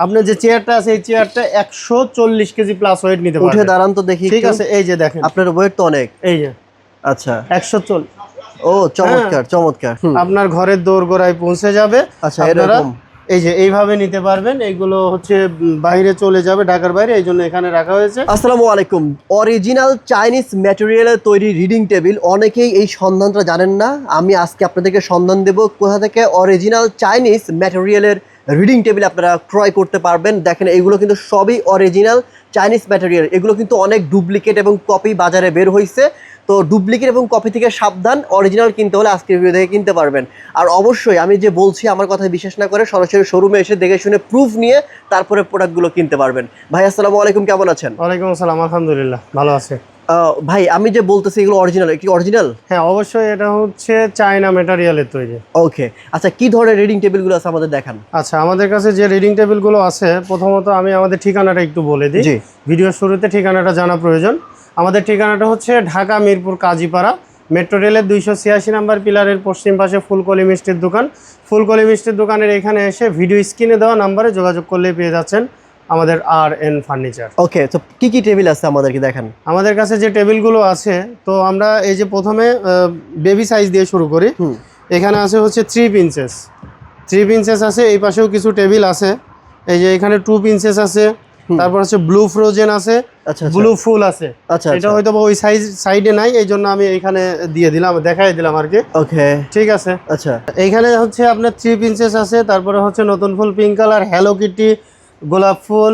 আপনার যে চেয়ারটা আছে এই চেয়ারটা 140 কেজি প্লাস ওয়েট নিতে পারবে। উঠে দাঁড়ান তো দেখি। ঠিক আছে, এই যে দেখেন আপনার ওয়েট তো অনেক। এই যে আচ্ছা 140। ও চমৎকার চমৎকার। আপনার ঘরের দোরগোড়ায় পৌঁছে যাবে। আচ্ছা আপনারা এরকম এই যে এইভাবে নিতে পারবেন। এইগুলো হচ্ছে বাইরে চলে যাবে, ঢাকার বাইরে, এই জন্য এখানে রাখা হয়েছে। আসসালামু আলাইকুম। অরিজিনাল চাইনিজ ম্যাটেরিয়ালের তৈরি রিডিং টেবিল, অনেকেই এই সন্ধানটা জানেন না। আমি আজকে আপনাদেরকে সন্ধান দেব কোথা থেকে অরিজিনাল চাইনিজ ম্যাটেরিয়ালের রিডিং টেবিল আপনারা ক্রয় করতে পারবেন। দেখেন এইগুলো কিন্তু সবই অরিজিনাল চাইনিজ ম্যাটেরিয়াল। এগুলো কিন্তু অনেক ডুপ্লিকেট এবং কপি বাজারে বের হয়েছে। তো ডুপ্লিকেট এবং কপি থেকে সাবধান, অরিজিনাল কিনতে হলে আজকের ভিডিও থেকে কিনতে পারবেন। আর অবশ্যই আমি যে বলছি আমার কথা বিশ্বাস না করে সরাসরি শোরুমে এসে দেখে শুনে প্রুফ নিয়ে তারপরে প্রোডাক্টগুলো কিনতে পারবেন। ভাই আসসালামু আলাইকুম, কেমন আছেন? ওয়ালাইকুম আসসালাম, আলহামদুলিল্লাহ ভালো আছে। ভাই আমি যে বলতেছি এগুলো অরিজিনাল, কি অরিজিনাল? হ্যাঁ অবশ্যই, এটা হচ্ছে চায়না ম্যাটেরিয়ালের তৈরি। ওকে আচ্ছা, কি ধরনের রিডিং টেবিলগুলো আছে আমাদের দেখান। আচ্ছা, আমাদের কাছে যে রিডিং টেবিলগুলো আছে, প্রথমত আমি আমাদের ঠিকানাটা একটু বলে দিই। ভিডিওর শুরুতে ঠিকানাটা জানা প্রয়োজন। আমাদের ঠিকানাটা হচ্ছে ঢাকা মিরপুর কাজীপাড়া, মেট্রো রেলের 286 নাম্বার পিলারের পশ্চিম পাশে ফুলকলি মিষ্টির দোকান। ফুলকলি মিষ্টির দোকানের এখানে এসে ভিডিও স্ক্রিনে দেওয়া নাম্বারে যোগাযোগ করলেই পেয়ে যাচ্ছেন আমাদের আর.এন ফার্নিচার। ওকে, তো কি কি টেবিল আছে আমাদেরকে দেখান। আমাদের কাছে যে টেবিলগুলো আছে, তো আমরা এই যে প্রথমে বেবি সাইজ দিয়ে শুরু করি। এখানে আছে হচ্ছে 3 পিঞ্চেস, 3 পিঞ্চেস আছে। এই পাশেও কিছু টেবিল আছে, এই যে এখানে 2 পিঞ্চেস আছে। তারপর হচ্ছে ব্লু ফ্রোজেন আছে, ব্লু ফুল আছে। আচ্ছা, এটা হয়তো ওই সাইডে নাই, এই জন্য আমি এইখানে দিয়ে দিলাম, দেখাই দিলাম আর কি। ওকে ঠিক আছে। আচ্ছা, এইখানে হচ্ছে আপনার 3 পিঞ্চেস আছে। তারপরে হচ্ছে নতুন ফুল পিঙ্ক কালার, হ্যালো কিটি, গোলাপ ফুল,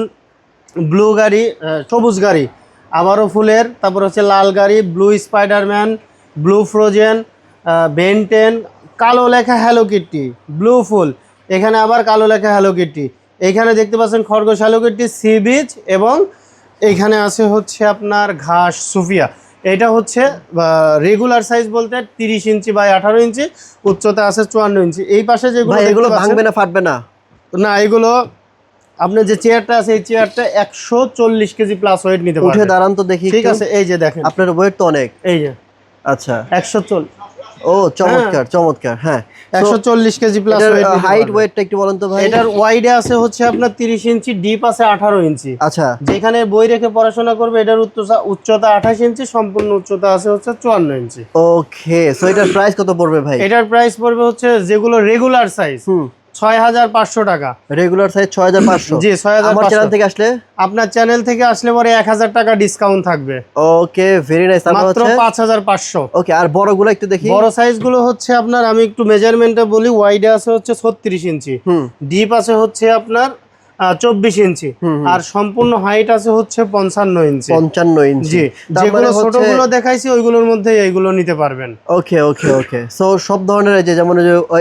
ব্লু গাড়ি, সবুজ গাড়ি, আবারও ফুলের। তারপর হচ্ছে লাল গাড়ি, blue Spiderman, blue frozen, Ben 10, কালো লেখা হ্যালো কিটি, ব্লু ফুল, এখানে আবার কালো লেখা হ্যালো কিটি। এইখানে দেখতে পাচ্ছেন খরগোশ হ্যালো কিটি, সি বিচ, এবং এইখানে আছে হচ্ছে আপনার ঘাস সুফিয়া। এটা হচ্ছে রেগুলার সাইজ বলতে 30 ইঞ্চি বাই 18 ইঞ্চি, উচ্চতা আছে 54 ইঞ্চি। এই পাশে যেগুলো এগুলো ভাঙবে না, ফাটবে না? না, এগুলো আপনার যে চেয়ারটা আছে এই চেয়ারটা 140 কেজি প্লাস ওয়েট নিতে পারবে। উঠে দাঁড়ান তো দেখি। ঠিক আছে, এই যে দেখেন আপনার ওয়েট তো অনেক। এই যে আচ্ছা 140। ও চমৎকার চমৎকার। হ্যাঁ 140 কেজি প্লাস ওয়েট। হাইট ওয়েটটা একটু বলেন তো ভাই। এটার ওয়াইডে আছে হচ্ছে আপনার 30 ইঞ্চি, ডিপ আছে 18 ইঞ্চি। আচ্ছা, যেখানে বই রেখে পড়াশোনা করবে এটার উচ্চতা 28 ইঞ্চি, সম্পূর্ণ উচ্চতা আছে হচ্ছে 54 ইঞ্চি। ওকে, সো এটার প্রাইস কত পড়বে ভাই? এটার প্রাইস পড়বে হচ্ছে যেগুলো রেগুলার সাইজ 6500 টাকা। Regular size 6500। জি 6500। আমার চ্যানেল থেকে আসলে, আপনার চ্যানেল থেকে আসলে পরে 1000 টাকা ডিসকাউন্ট থাকবে। Okay very nice. মাত্র 5500। ওকে, আর বড়গুলো একটু দেখি। বড় সাইজগুলো হচ্ছে আপনার, আমি একটু মেজারমেন্টটা বলি। ওয়াইডে আছে হচ্ছে 36 ইঞ্চি, ডিপ আছে হচ্ছে আপনার 24 ইঞ্চি, আর সম্পূর্ণ হাইট আছে হচ্ছে 55 ইঞ্চি। 55 ইঞ্চি। জি, যেগুলো ছোটগুলো দেখাইছি ওইগুলোর মধ্যে এইগুলো নিতে পারবেন। ওকে ওকে ওকে, সো সব ধরনের, এই যে যেমন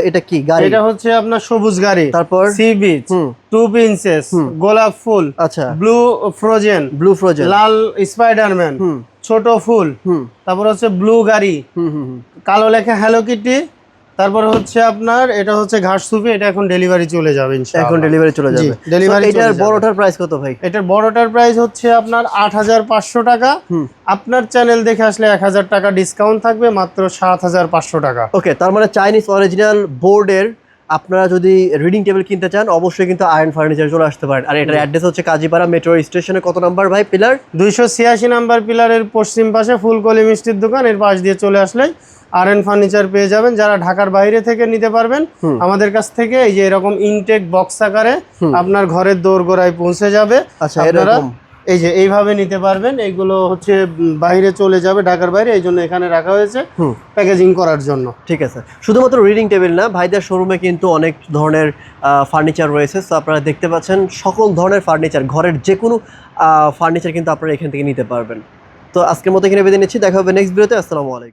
এটা কি গাড়ি? এটা হচ্ছে আপনার সবুজ গাড়ি, তারপর সি বিচ, 2 পিঞ্চেস, গোলাপ ফুল, আচ্ছা, ব্লু ফ্রোজেন, লাল স্পাইডারম্যান, ছোট ফুল, তারপর হচ্ছে ব্লু গাড়ি, কালো লেখা হ্যালো কিটি, তারপর হচ্ছে আপনার এটা হচ্ছে ঘাস সুপি। এটা এখন ডেলিভারি চলে যাবে ইনশাআল্লাহ। এখন ডেলিভারি চলে যাবে। ডেলিভারি। এটার বড়টার প্রাইস কত ভাই? এটার বড়টার প্রাইস হচ্ছে আপনার 8500 টাকা। আপনার চ্যানেল দেখে আসলে 1000 টাকা ডিসকাউন্ট থাকবে, মাত্র 7500 টাকা। ওকে, তার মানে চাইনিজ অরিজিনাল বোর্ডের আপনারা যদি রিডিং টেবিল কিনতে চান অবশ্যই কিন্তু আর.এন ফার্নিচার চলে আসতে পারেন। আর এটার অ্যাড্রেস হচ্ছে কাজীপাড়া মেট্রো স্টেশনে কত নাম্বার ভাই? পিলার 286 নাম্বার পিলারের পশ্চিম পাশে ফুলকলি মিষ্টির দোকান। এর পাশ দিয়ে চলে আসলে আর.এন ফার্নিচার পেয়ে যাবেন। যারা ঢাকার বাইরে থেকে নিতে পারবেন আমাদের কাছ থেকে এই যে এরকম ইনটেক বক্স আকারে আপনার ঘরের দোরগোড়ায় পৌঁছে যাবে। আচ্ছা, এরকম এই যে এইভাবে নিতে পারবেন। এইগুলো হচ্ছে বাইরে চলে যাবে, ঢাকার বাইরে, এই জন্য এখানে রাখা হয়েছে প্যাকেজিং করার জন্য। ঠিক আছে, শুধুমাত্র রিডিং টেবিল না, ভাইদের শোরুমে কিন্তু অনেক ধরনের ফার্নিচার রয়েছে। তো আপনারা দেখতে পাচ্ছেন সকল ধরনের ফার্নিচার, ঘরের যে কোনো ফার্নিচার কিন্তু আপনারা এখান থেকে নিতে পারবেন। তো আজকের মতো এখানে বিদায় নিচ্ছি, দেখা হবে নেক্সট ভিডিওতে। আসসালামু আলাইকুম।